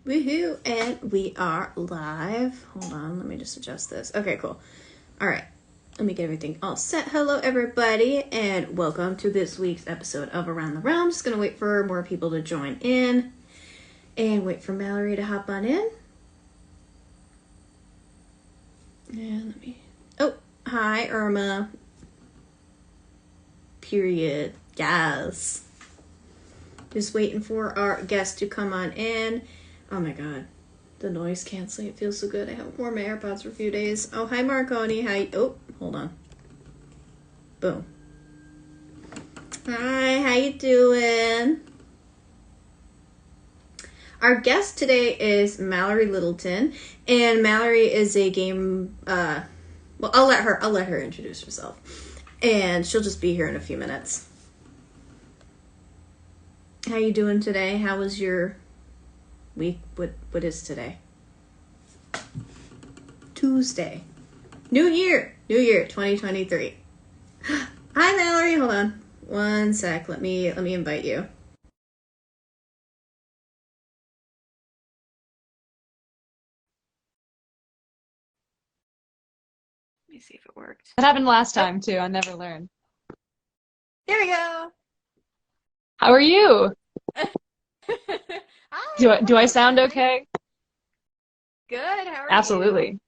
Woohoo! And we are live. Hold on, let me just adjust this. Okay, cool. All right, let me get everything all set. Hello, everybody, and welcome to this week's episode of Around the Realm. Just gonna wait for more people to join in and wait for Mallory to hop on in. And let me. Oh, hi, Irma. Period. Yes. Just waiting for our guest to come on in. Oh my god. The noise canceling. It feels so good. I haven't worn my AirPods for a few days. Oh, hi, Marconi. Hi. Oh, hold on. Boom. Hi, how you doing? Our guest today is Mallory Littleton. And Mallory is a game... well, I'll let her introduce herself. And she'll just be here in a few minutes. How you doing today? How was your week? What is today? Tuesday. New year 2023. Hi, Mallory. Hold on one sec. Let me invite you. Let me see if it worked. That happened last time too. I never learned. There we go. How are you? Hi, Do I sound okay? Good. How are Absolutely.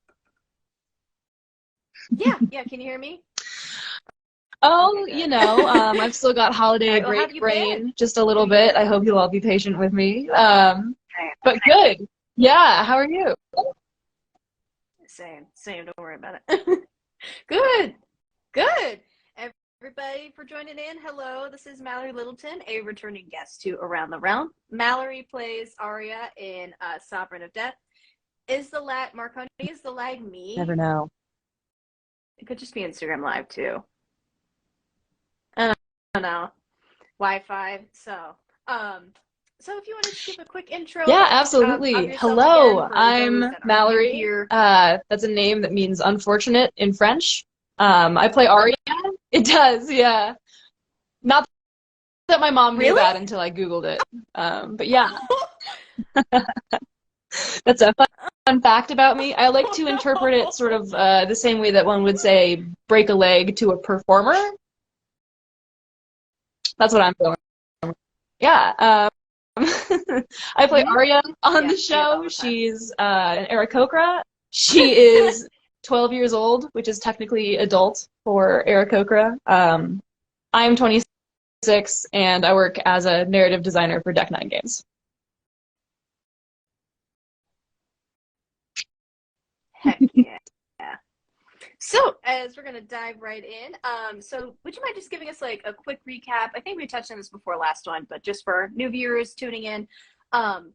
you? Yeah. Can you hear me? Oh, Okay, I've still got holiday All right, well, how have break you brain been? just a little bit. I hope you'll all be patient with me. But good. Yeah, how are you? Same. Don't worry about it. Good. Everybody for joining in. Hello, this is Mallory Littleton, a returning guest to Around the Realm. Mallory plays Aria in Sovereign of Death. Marconi, is the lag me? Never know. It could just be Instagram Live too. I don't know. Wi-Fi. So if you want to just give a quick intro Yeah, of absolutely. yourself Hello, again for I'm those that aren't new Mallory. here. That's a name that means unfortunate in French. I play Aria. It does, yeah. Not that my mom knew Really? that until I Googled it. But yeah. That's a fun fact about me. I like to interpret it sort of the same way that one would say break a leg to a performer. That's what I'm doing. Yeah. I play Aria on the show. She's an Aarakocra. She is 12 years old, which is technically adult for Aarakocra. I'm 26, and I work as a narrative designer for Deck 9 Games. Heck yeah. So, as we're going to dive right in, so would you mind just giving us like a quick recap? I think we touched on this before last one, but just for new viewers tuning in,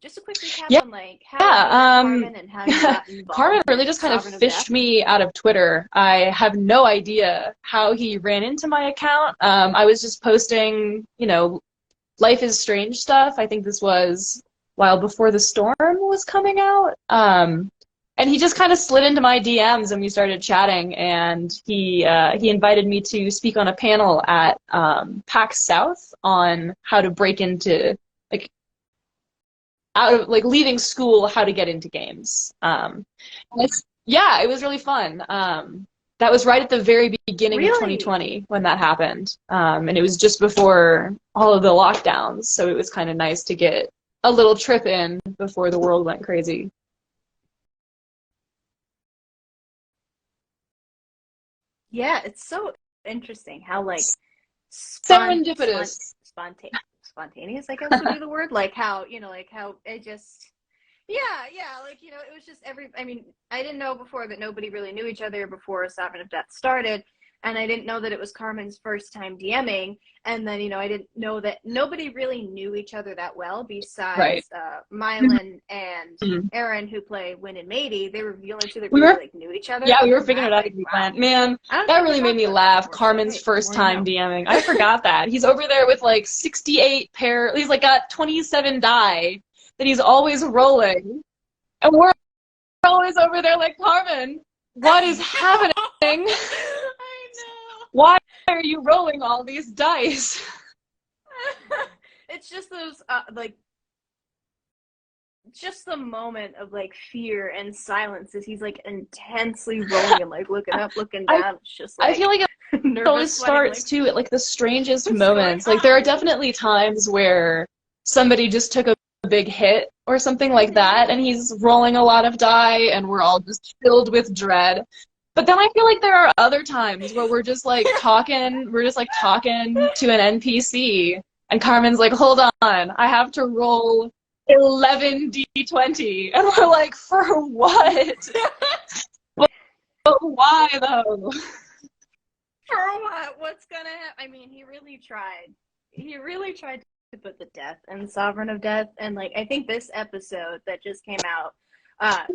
just a quick recap on like how you met Carmen and how you got involved. Carmen really just kind of fished me out of Twitter. I have no idea how he ran into my account. I was just posting, Life is Strange stuff. I think this was a while before The Storm was coming out. And he just kind of slid into my DMs and we started chatting, and he invited me to speak on a panel at PAX South on how to break into leaving school, how to get into games. Yeah, it was really fun. That was right at the very beginning of 2020 when that happened, and it was just before all of the lockdowns, so it was kind of nice to get a little trip in before the world went crazy. Yeah, it's so interesting how like serendipitous. Spontaneous, I guess would be the word. Like how, like how it just, yeah, like, it was just I didn't know before that nobody really knew each other before Sovereign of Death started. And I didn't know that it was Carmen's first time DMing. And then, I didn't know that nobody really knew each other that well besides Mylan and Aaron, who play Win and Matey. They were the only two that really knew each other. Yeah, we were figuring it out as we went. Man, that really made me laugh. Carmen's first time DMing. I forgot that. He's over there with like 68 he's like got 27 die that he's always rolling. And we're always over there like, Carmen, what is happening? I know. Why are you rolling all these dice? It's just those just the moment of like fear and silence as he's like intensely rolling and like looking up, looking I down. It's just I like feel like it always nervous sweating, starts like too at like the strangest what's going moments. Like there are on? definitely times where somebody just took a big hit or something like that, and he's rolling a lot of die, and we're all just filled with dread. But then I feel like there are other times where we're just like talking to an NPC, and Carmen's like, "Hold on, I have to roll 11 D20," and we're like, "For what? But why though?" For what? What's gonna happen? I mean, he really tried. He really tried to put the death and Sovereign of Death, and like I think this episode that just came out,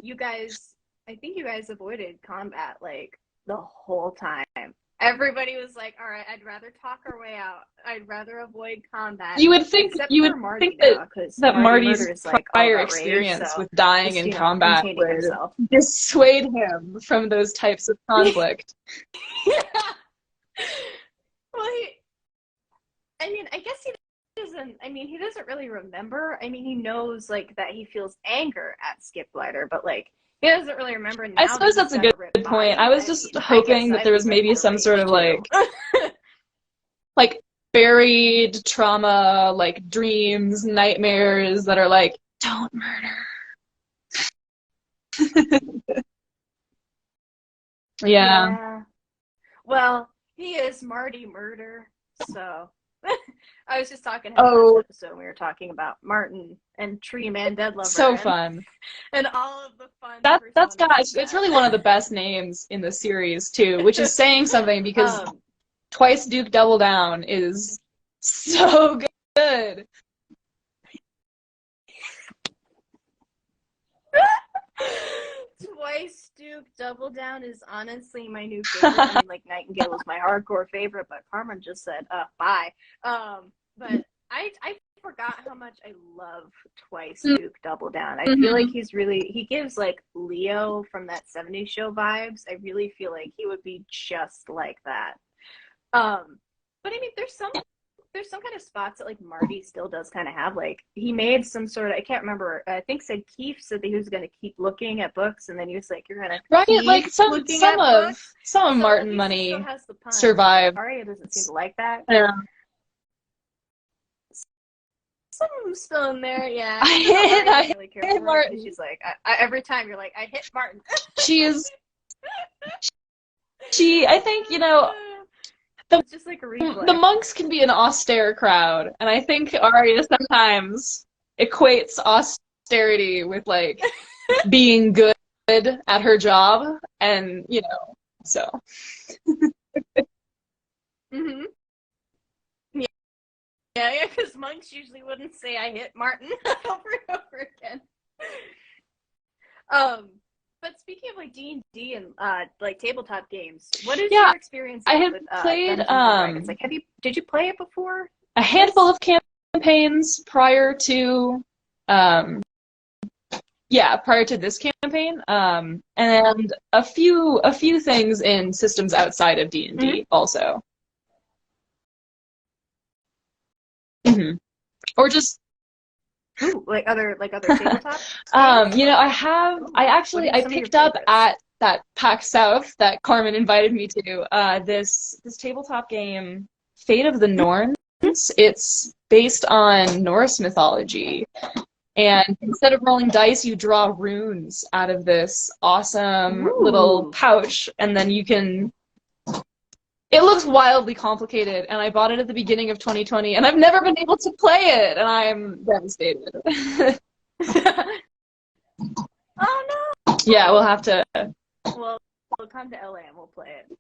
you guys, I think you guys avoided combat like the whole time. Everybody was like, "All right, I'd rather talk our way out. I'd rather avoid combat." Except You would for think Marty that now, because that Marty Marty's murders like all prior about rage, experience so with dying just in combat containing would himself. dissuade him from those types of conflict. Yeah. Well, I mean, I guess he doesn't. I mean, he doesn't really remember. I mean, he knows like that he feels anger at Skip Glider, but like he doesn't really remember I now that suppose he's that's a got a good ripped point. I body. was I just mean, I guess hoping that I'd there be was maybe ripped for some sort rage of too. like buried trauma, like dreams, nightmares that are like, don't murder. Yeah. Yeah. Well, he is Marty Murder, so I was just talking to him last Oh, episode. We were talking about Martin and Tree Man Dead Lover so fun. and all of the fun That's personas gosh, of it's that. really one of the best names in the series too, which is saying something because um, Twice Duke Double Down is so good. Twice Duke Double Down is honestly my new favorite. I mean, like Nightingale was my hardcore favorite, but Carmen just said, bye. But I forgot how much I love Twice Duke Double Down. I feel like Mm-hmm. he gives like Leo from that 70s show vibes. I really feel like he would be just like that. But I mean, there's some kind of spots that like Marty still does kind of have. Like he made some sort of, I can't remember. I think said Keith said that he was going to keep looking at books, and then he was like, "You're going to Right, like keep looking at books." some of So at Martin least it still Money has the puns. But survived. Aria doesn't seem to like that. Yeah. Some of them still in there, yeah. I I know hit Aria I doesn't really care hit for it because Martin. she's like, every time you're like, "I hit Martin." She is she I think, the It's just like a the reflex. monks can be an austere crowd, and I think Arya sometimes equates austerity with like being good at her job, and so Mm-hmm. Yeah, yeah, because monks usually wouldn't say I hit Martin over and over again. Um, but speaking of like D&D and like tabletop games, what is yeah, your experience I like had with played Dungeons and Dragons? Like, did you play it before a handful this? of campaigns prior to um prior to this campaign, and a few things in systems outside of Mm-hmm. D&D also. Hmm. Or just Ooh, like other tabletop games? I What are some of your picked up favorites? at that PAX South that Carmen invited me to, this tabletop game, Fate of the Norns. It's based on Norse mythology. And instead of rolling dice, you draw runes out of this awesome little Ooh. pouch, and then you can. It looks wildly complicated, and I bought it at the beginning of 2020, and I've never been able to play it, and I'm devastated. Oh Yeah, we'll no. have to. Well, we'll come to LA and we'll play it.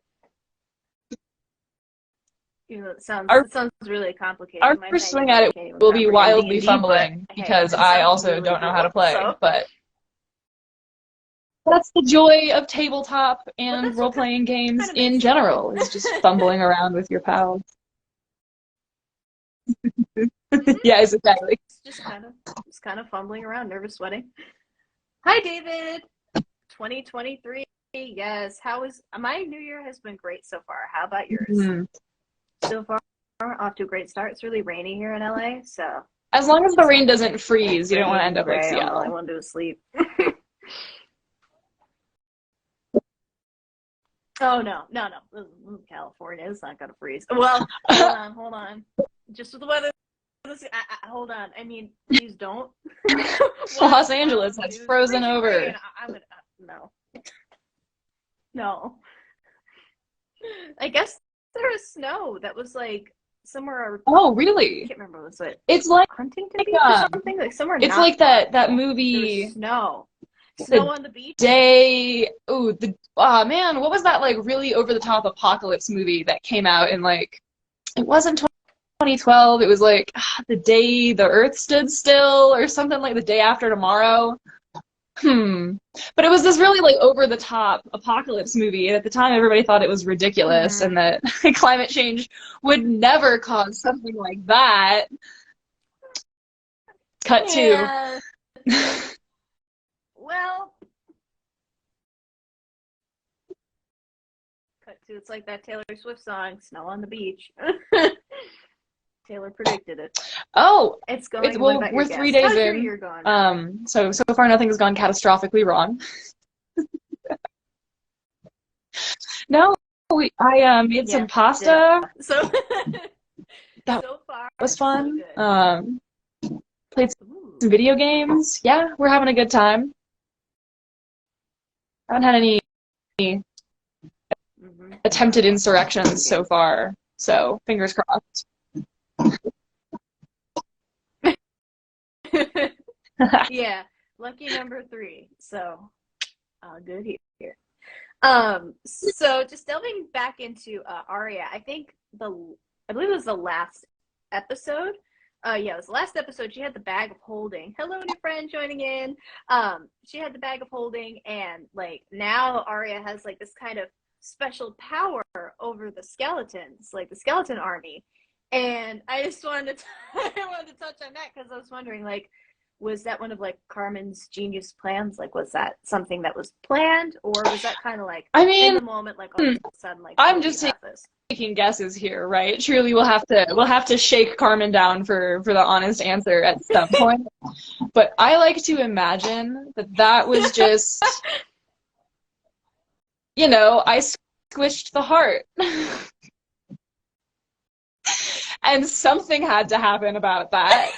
It Our sounds really our complicated. My first swing tiny at brain it can't even will be comprehend wildly D&D, but fumbling hey, because it I sounds also really don't know how to cool. play, So, but that's the joy of tabletop but and that's what role-playing games kind of in makes it fun. general, is just fumbling around with your pals. Mm-hmm. Yeah, exactly. Just kind of fumbling around, nervous sweating. Hi, David. 2023. Yes. How is my New Year has been great so far. How about yours? Mhm. So far, off to a great start. It's really rainy here in LA, so As long as the rain doesn't freeze, you don't want to end up like I Seattle. want to go to sleep. Oh no. California is not gonna freeze. Well, hold on. Just with the weather. Hold on. I mean, please don't. Los Angeles has frozen over. I would no. I guess there was snow that was like somewhere. Oh, really? I can't remember what it. It's like Huntington Beach or something, like somewhere. It's like that movie. Snow on the beach. Man, what was that like really over the top apocalypse movie that came out in like it wasn't 2012. It was like the day the Earth stood still or something, like the day after tomorrow. But it was this really like over the top apocalypse movie, and at the time everybody thought it was ridiculous and that climate change would never cause something like that. Cut to. Well, cut to, it's like that Taylor Swift song, Snow on the Beach. Taylor predicted it. Oh, it's going. Well, we're 3 days in. You're going. So far nothing has gone catastrophically wrong. No, I made some pasta. So that so far was fun. So played some video games. Yeah, we're having a good time. I haven't had any attempted insurrections so far, so fingers crossed. Yeah, lucky number 3. So, good here. So just delving back into Aria, I believe it was the last episode. It was the last episode. She had the bag of holding. Hello, new friend joining in. She had the bag of holding, and like now Aria has like this kind of special power over the skeletons, like the skeleton army. And I just wanted to touch on that because I was wondering, like, was that one of like Carmen's genius plans? Like, was that something that was planned, or was that kind of like in the moment, like all of a sudden, like I'm just taking guesses here, right? Truly, we'll have to shake Carmen down for the honest answer at some point. But I like to imagine that was just, I squished the heart. And something had to happen about that.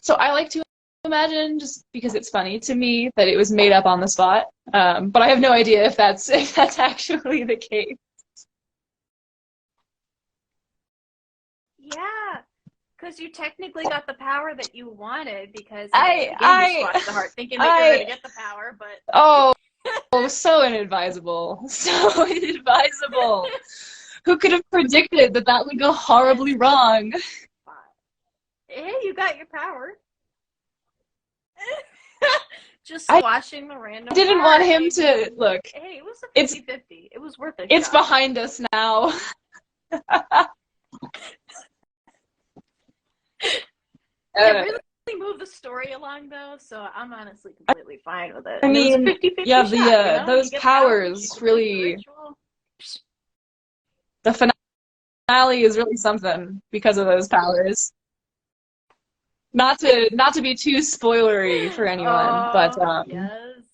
So I like to imagine, just because it's funny to me, that it was made up on the spot. But I have no idea if that's actually the case. Yeah, because you technically got the power that you wanted, because you squashed the heart thinking that you were going to get the power, but... Oh, so inadvisable. So inadvisable. Who could have predicted that would go horribly wrong? Hey, you got your power. Just squashing the random. I didn't want him to look. Hey, it was a 50-50. It was worth it. It's behind us now. It really moved the story along, though, so I'm honestly completely fine with it. I mean, 50-50 yeah, shot, those powers really. The finale is really something because of those powers. Not to be too spoilery for anyone, but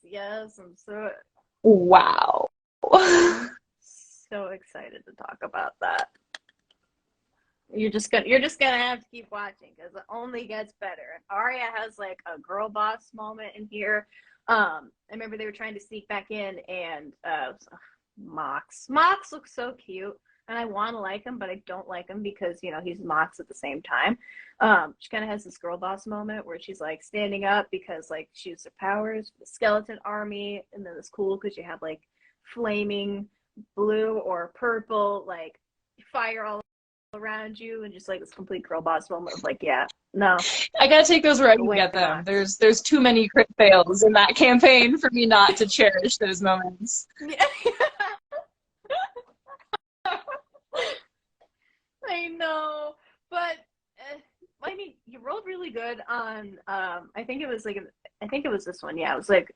yes, I'm so wow. So excited to talk about that. You're just gonna have to keep watching because it only gets better. And Aria has like a girl boss moment in here. I remember they were trying to sneak back in, and Mox looks so cute. And I want to like him, but I don't like him because, he's Mox at the same time. She kind of has this girl boss moment where she's, like, standing up because, like, she used her powers for the skeleton army. And then it's cool because you have, like, flaming blue or purple, like, fire all around you. And just, like, this complete girl boss moment of, like, yeah, no. I gotta take those where I can get them. There's too many crit fails in that campaign for me not to cherish those moments. Yeah. I know, but I mean, you rolled really good on. I think it was this one. Yeah, it was like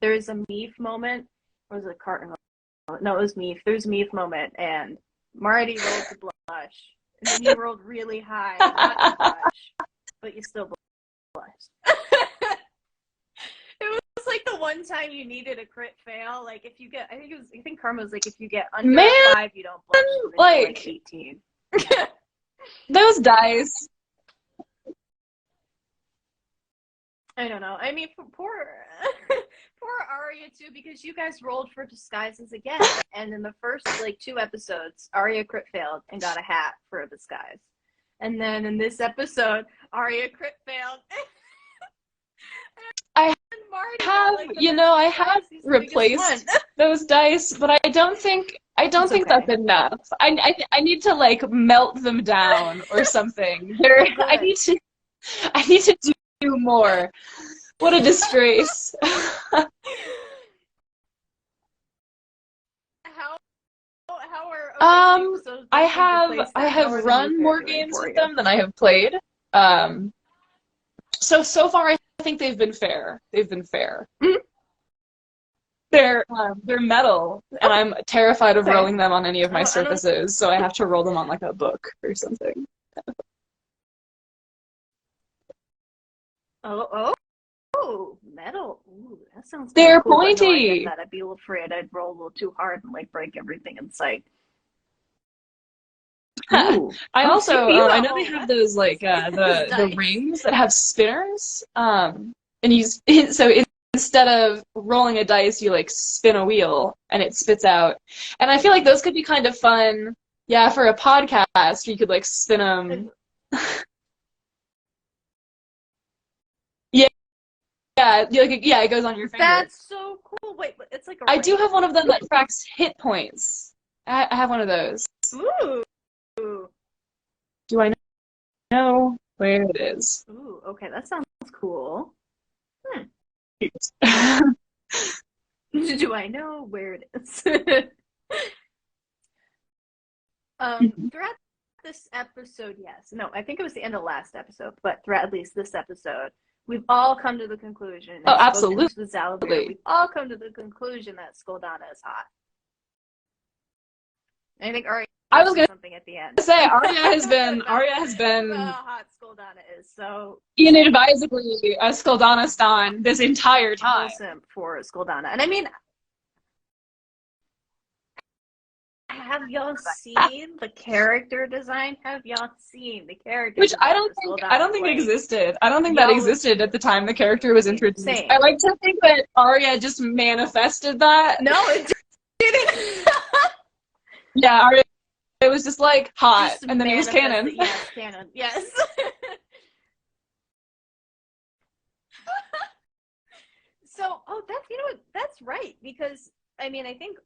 there's a Meef moment. Or was it Carton? No, it was Meef. There's a Meef moment, and Marty rolled the blush, and then you rolled really high, not to blush, but you still blushed. It was like the one time you needed a crit fail. Like if you get, I think karma was like if you get under a 5, you don't blush. And then you're like 18. Those dice. I don't know. I mean, poor Aria too, because you guys rolled for disguises again, and in the first like 2 episodes, Aria crit failed and got a hat for a disguise, and then in this episode, Aria crit failed. I have replaced those dice, but I don't think that's enough. I need to like melt them down or something. I need to do more. What a disgrace. I have run more games with them than I have played. So far I think they've been fair. Mm-hmm. They're metal, and I'm terrified of rolling them on any of my surfaces, so I have to roll them on like a book or something. Oh, metal. Ooh, that sounds They're cool. pointy. No, I'd be afraid I'd roll a little too hard and like break everything in sight. I I know they have those like the rings that have spinners. And instead of rolling a dice, you like spin a wheel and it spits out. And I feel like those could be kind of fun. Yeah, for a podcast, you could like spin them. Yeah, it goes on your finger. That's so cool. Wait, it's like I do have one of them that tracks hit points. I have one of those. Ooh. Do I know where it is? Ooh, okay, that sounds cool. Do I know where it is? Throughout this episode, yes. No, I think it was the end of last episode, but throughout at least this episode, we've all come to the conclusion. Oh, absolutely. We've all come to the conclusion that Skuldana is hot. I think Aria something at the end. Say Aria has been how hot Skuldana is. So inadvisably a Skuldana stan this entire time. For Skuldana, and I mean, have y'all seen the character design? Have y'all seen the character? Which I don't think existed. I don't think that existed at the time the character was introduced. Same. I like to think that Aria just manifested that. No, it didn't. Yeah, Aria. It was just like hot, and then it was canon. Yes, canon. Yes. So, that's right, because I mean, I think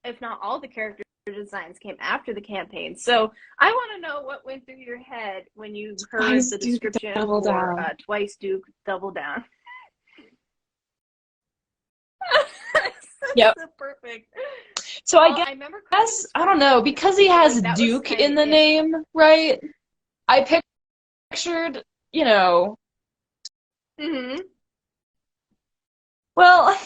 if not all the character designs came after the campaign. So I want to know what went through your head when you heard the description for Twice Duke Double Down. Yep. So perfect. So I guess I don't know, because he has Duke in the name, right? I pictured, Mm-hmm. Well,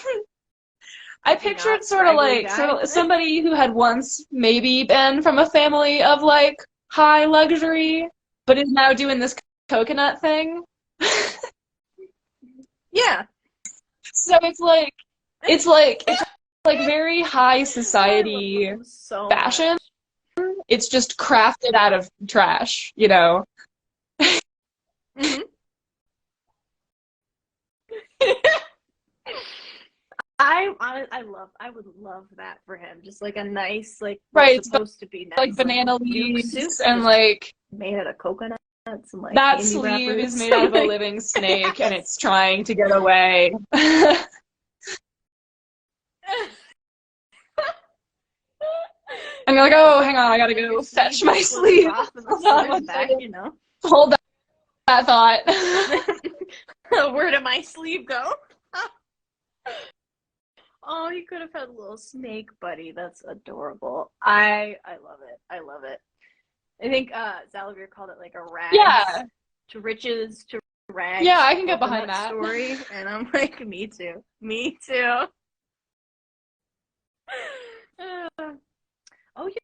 I pictured sort of like somebody who had once maybe been from a family of like high luxury, but is now doing this coconut thing. Yeah. So it's like very high society fashion. It's just crafted out of trash, Mm-hmm. I would love that for him. Just like a nice, like, right, supposed to be nice, like banana leaves suit, and like made out of coconuts and like that sleeve is made out of a living snake and it's trying to get away. And you're like, oh, hang on, I gotta go fetch my sleeve. Hold that thought. Where did my sleeve go? Oh, you could have had a little snake buddy. That's adorable. I love it. I love it. I think Zelda called it like a rags to riches to rags. Yeah, I can get behind that story. And I'm like, me too. Me too. Oh, you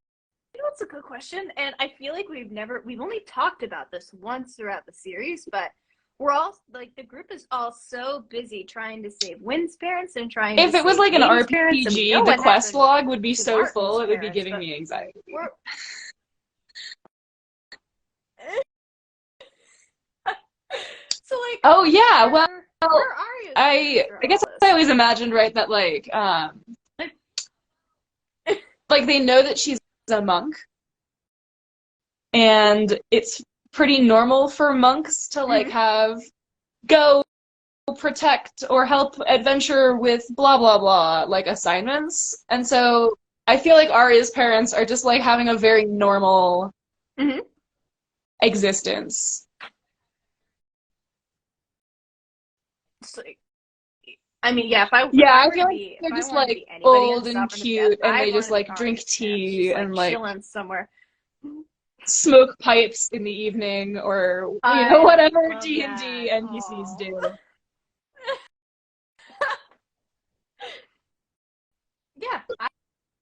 know it's a good question, and I feel like we've only talked about this once throughout the series, but we're all like the group is all so busy trying to save Wynn's parents and trying to If it was save like an Mady's parents, and we RPG, know the what quest happened log would be to so Martin's full, it would be parents, giving but me anxiety. we're so like Oh yeah, well, where are you I throughout guess all I this? always imagined, right, that like they know that she's a monk, and it's pretty normal for monks to like Mhm. have go protect or help adventure with blah blah blah like assignments. And so I feel like Aria's parents are just like having a very normal Mhm. existence. So, I mean, yeah, Yeah, I if feel like they're I just wanted to like be anybody in old and Sovereign of Death, cute, and I they just want to be like drink Arya's parents, just tea like and like chilling somewhere. smoke pipes in the evening, or I whatever love that. D&D NPCs Oh. do. Yeah,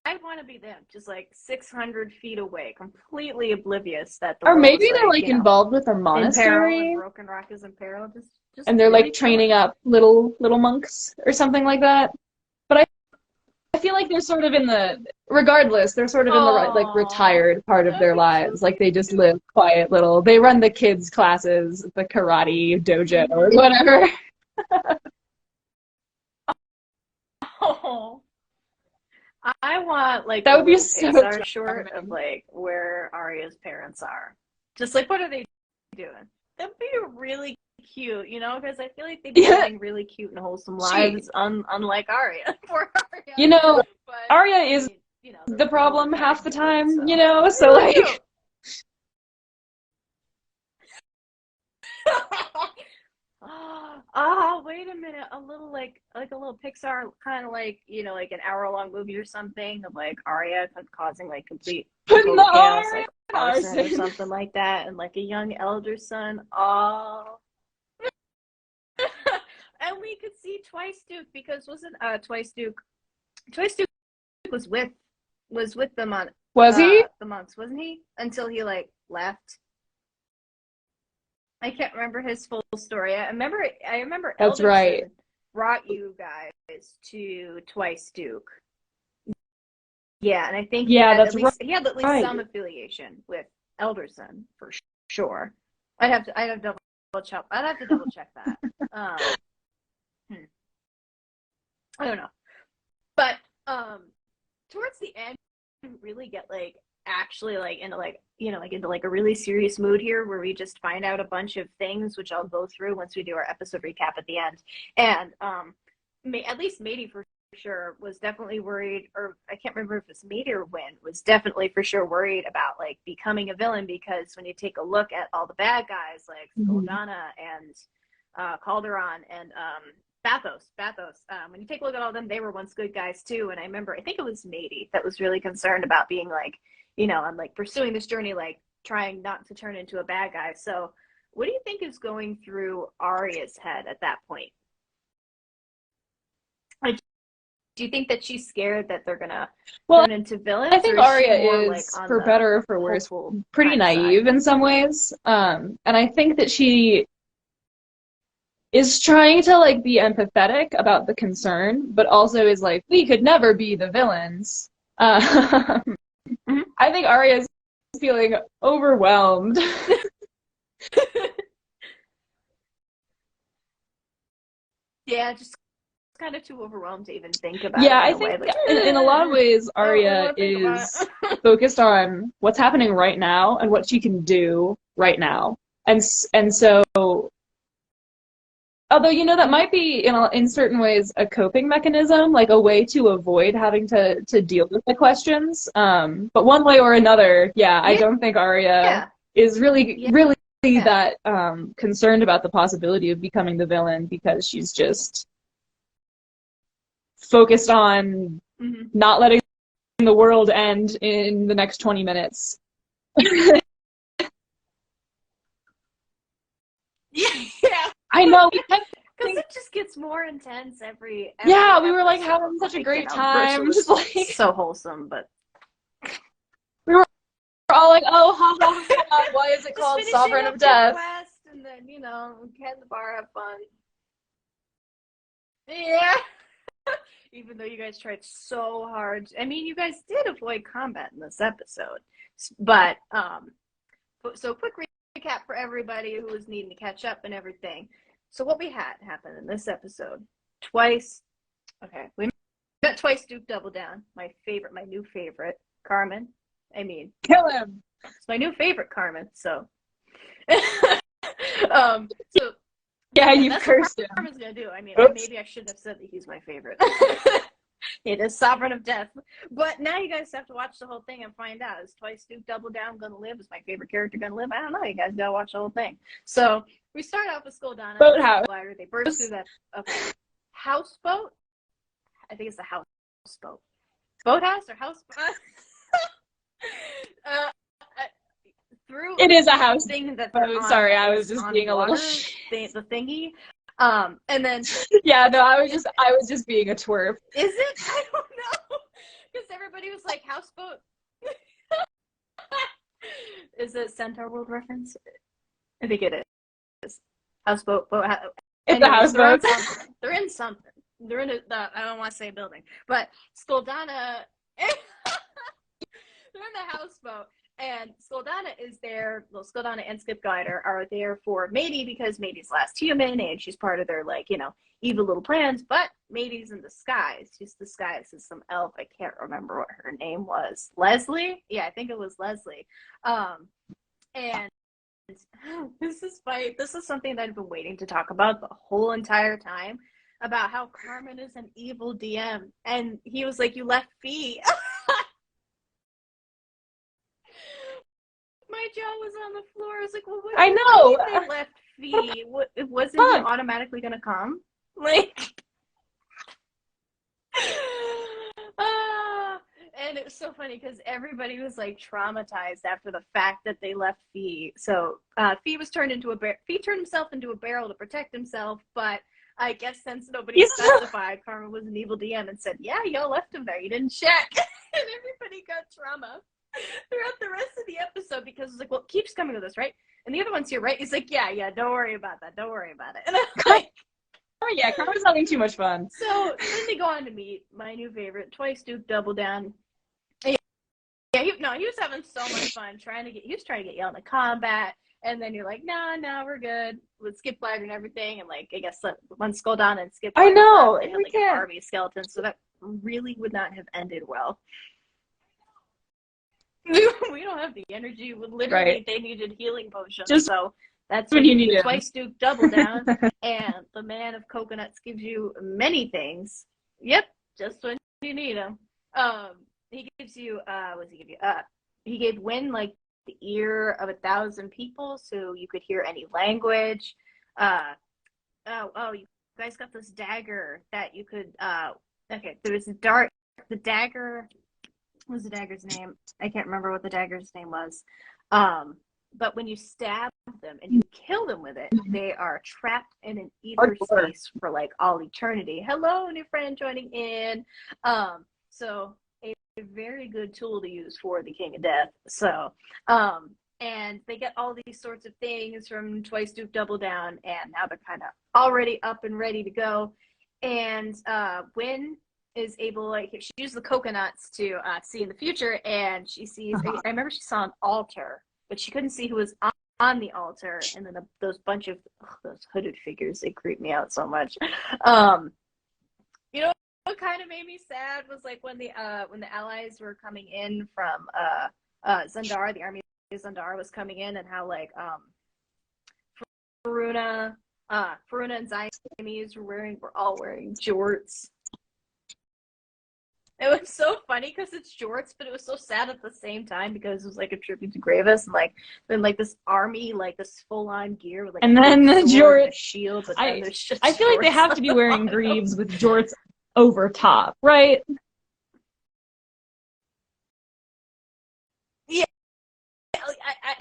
I want to be them, just like 600 feet away, completely oblivious that the Or world maybe is they're like, like involved with a in peril and monastery, Broken Rock is in peril. Just and they're really like chilling. training up little monks or something like that. But I feel like they're sort of in the, regardless, they're sort of in the like Oh, retired part of that'd their be so lives. Like they just cute. live quiet little. They run the kids' classes, the karate dojo or Mm-hmm. whatever. Oh, I want like That a would be little so Pixar short of charming. like where Arya's parents are. Just like, what are they doing? That'd be really cute, because I feel like they'd be Yeah, living really cute and wholesome she, lives, unlike Arya. Poor Arya. you know, But Arya I is mean, the they're both problem very half the cute. time, So so really like, cute. Oh, wait a minute. A little like a little Pixar kind of like, like an hour-long movie or something of like Arya causing like complete and putting the total chaos, R in like arson or arson. something like that, and like a young elder son. Oh. And we could see Twice Duke because wasn't Twice Duke was with them on Was he? the monks, wasn't he? Until he like left. I can't remember his full story. I remember That's right. Elderson brought you guys to Twice Duke. Yeah, and I think he Yeah, had that's at least he had at least right. some affiliation with Elderson for sure. I'd have to double check. I'd have to double check that. Um, I don't know, but towards the end, you really get like actually like into like like into like a really serious mood here where we just find out a bunch of things which I'll go through once we do our episode recap at the end. And at least Mady for sure was definitely worried, or I can't remember if it's Mady or Wynn was definitely for sure worried about like becoming a villain, because when you take a look at all the bad guys like Mhm. Soldana and Calderon and Bathos. When you take a look at all of them, they were once good guys too. And I think it was Mady that was really concerned about being like, I'm like pursuing this journey, like trying not to turn into a bad guy. So, what do you think is going through Arya's head at that point? Like, do you think that she's scared that they're gonna Well, turn into I villains, or think is she Arya more like is, on for the better or for worse, hopeful pretty kind of side? naive in some ways. And I think that she is trying to like be empathetic about the concern, but also is like, we could never be the villains. Mm-hmm. I think Arya is feeling overwhelmed. Yeah, just kind of too overwhelmed to even think about Yeah, it in I a way. think Like, in a lot of ways, I don't really Arya want to think about is it. focused on what's happening right now and what she can do right now. And so, although that Mm-hmm. might be in certain ways a coping mechanism, like a way to avoid having to deal with the questions. But one way or another, yeah, I Yeah, don't think Arya yeah, is really yeah, really yeah. that concerned about the possibility of becoming the villain, because she's just focused on Mm-hmm. not letting the world end in the next 20 minutes. Yeah, yeah. I know, we kept Because thinking, it just gets more intense every yeah, we were like episode. having such a Like, great first it time, was just like so wholesome, but we were all like, oh, ha, ha, ha, why is it Just called finishing Sovereign up of your Death? quest, and then, head to the bar, have fun. Yeah. Even though you guys tried so hard. I mean, you guys did avoid combat in this episode. But, so quick recap for everybody who was needing to catch up and everything. So what we had happen in this episode, we met twice Duke Double Down, my new favorite, Carmen. I mean, Kill him. It's my new favorite, Carmen, so. So yeah, you cursed him. Carmen's gonna do. I mean, Oops. maybe I shouldn't have said that he's my favorite. It is Sovereign of Death. But now you guys have to watch the whole thing and find out. Is Twice Duke Double Down gonna live? Is my favorite character gonna live? I don't know. You guys gotta watch the whole thing. So we start off with Skuldana. Boathouse. They burst through that houseboat. I think it's a houseboat. Boathouse or houseboat? Through it is a house thing that sorry, I was just being a little the thingy. And then yeah, no, I was just being a twerp. Is it? I don't know. Because everybody was like, houseboat. Is it Centaur World reference? I think it is. Houseboat, boathouse. It's a houseboat. They're in something. They're in I don't want to say a building, but Skuldana. They're in the houseboat. And Skuldana is there. Well, Skuldana and Skip Glider are there for Matey because Matey's last human, and she's part of their evil little plans. But Matey's in disguise. She's disguised as some elf. I can't remember what her name was. Leslie? Yeah, I think it was Leslie. And this is something that I've been waiting to talk about the whole entire time, about how Carmen is an evil DM, and he was like, "You left Fee." My jaw was on the floor. I was like, "Well, what? I know. They left Fee. Wasn't he automatically gonna come?" And it was so funny because everybody was traumatized after the fact that they left Fee. So Fee was turned into Fee turned himself into a barrel to protect himself, but I guess since nobody specified, Carmen was an evil DM and said, "Yeah, y'all left him there. You didn't check," and everybody got trauma throughout the rest of the episode because it's like, "Well, it keeps coming with us, right? And the other one's here, right?" He's like, "Yeah, don't worry about that. Don't worry about it." And I'm like, oh yeah, Carmen's having too much fun. So then they go on to meet my new favorite, Twice Duke Double Down. Yeah, he was having so much fun he was trying to get you into combat, and then you're like, no, we're good with Skip Glider and everything, and I guess when Skuldana and Skip Glider, I know, they had an army of skeletons, so that really would not have ended well. We don't have the energy. Literally, They needed healing potions, so that's when you need it. Twice Duke Double Down, and the Man of Coconuts gives you many things. Yep, just when you need them. He gives you, what does he give you? He gave Wynn, the ear of 1,000 people, so you could hear any language. You guys got this dagger that you could, there was the dagger, what was the dagger's name? I can't remember what the dagger's name was. But when you stab them and you kill them with it, they are trapped in an ether space for all eternity. Hello, new friend joining in. So a very good tool to use for the King of Death. So, and they get all these sorts of things from Twice Duke Double Down, and now they're kind of already up and ready to go. And Wynn is able, she used the coconuts to see in the future, and she sees, I remember she saw an altar, but she couldn't see who was on the altar, and then those bunch of those hooded figures, they creep me out so much. What kind of made me sad was when the allies were coming in from Zendar, the army of Zendar was coming in, and how Faruna and Zymes were all wearing jorts. It was so funny because it's jorts, but it was so sad at the same time because it was a tribute to Gravis, and then this army, this full on gear with and then the jorts shield. But I feel like they have to be wearing greaves with jorts over top, right? Yeah.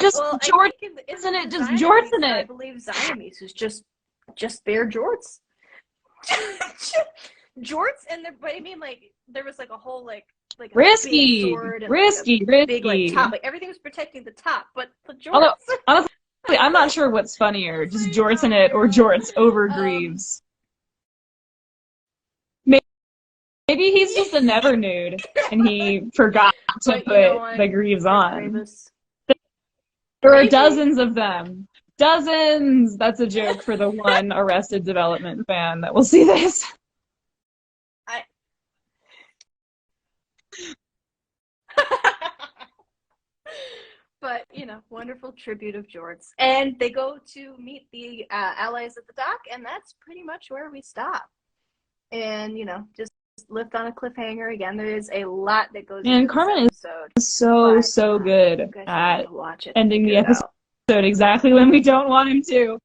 Jorts, isn't it? Just jorts in it. I believe Zymes is just bare jorts. Jorts, and but I mean, there was a whole like a big Risky, sword and like a risky, big like risky. top. Like everything was protecting the top, but the Although, jorts. honestly, I'm not sure what's funnier, just Like, jorts in oh it or my jorts over god. Greaves. Maybe he's just a never nude and he forgot to But you know put what? the Greaves Chris on. Gravis. There are Maybe. dozens of them. Dozens! That's a joke for the one Arrested Development fan that will see this. I. But you know, wonderful tribute of jorts, and they go to meet the allies at the dock, and that's pretty much where we stop. And you know, just left on a cliffhanger again. There is a lot that goes And into this Carmen episode, is so, but so you good guys are gonna have at to watch it to ending figure the it episode out. exactly when we don't want him to.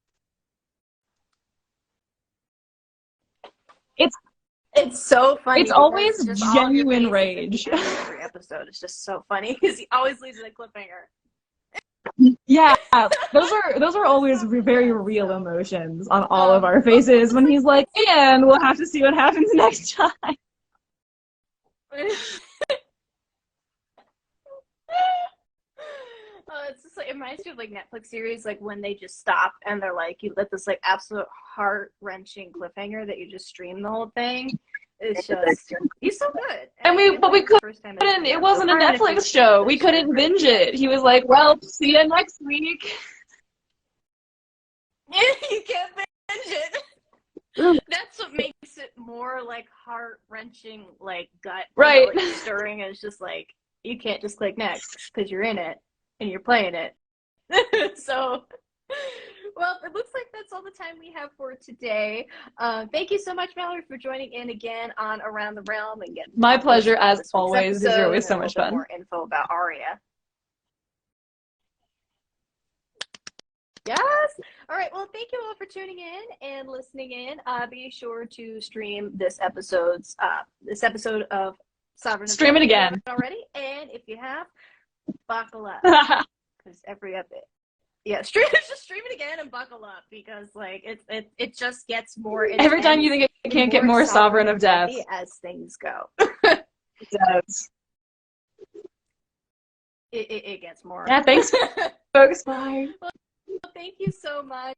It's It's so funny it's because always just all of your genuine faces at rage. the end of every episode is just so funny because he always leaves it a cliffhanger. Yeah, those are always very Yeah, real so emotions on all of our well, faces when he's like, and we'll have to see what happens next time. It's just like it reminds me of like Netflix series, like when they just stop and they're like, you let this like absolute heart wrenching cliffhanger that you just stream the whole thing. It's just he's so good. And we The first time I couldn't, streamed it him, so wasn't a chronically Netflix speaking, show. this We show couldn't really binge good. it. He was like, well, see you next week. You can't binge it. That's what makes it more like heart wrenching, like gut, Right. like stirring. It's just like you can't just click next because you're in it and you're playing it. So, well, it looks like that's all the time we have for today. Thank you so much, Mallory, for joining in again on Around the Realm and getting My pleasure, about as this week's always. These are episode always and so a little much bit fun. more info about Aria. Yes. All right. Well, thank you all for tuning in and listening in. Be sure to stream this episode of Sovereign of Stream Death it again. already. And if you have, buckle up because every episode. Yeah, stream it again and buckle up because like it just gets more intense. Every time you think it can't get more Sovereign of Death as things go. It does. It gets more. Yeah, thanks, folks. Bye. Well, thank you so much.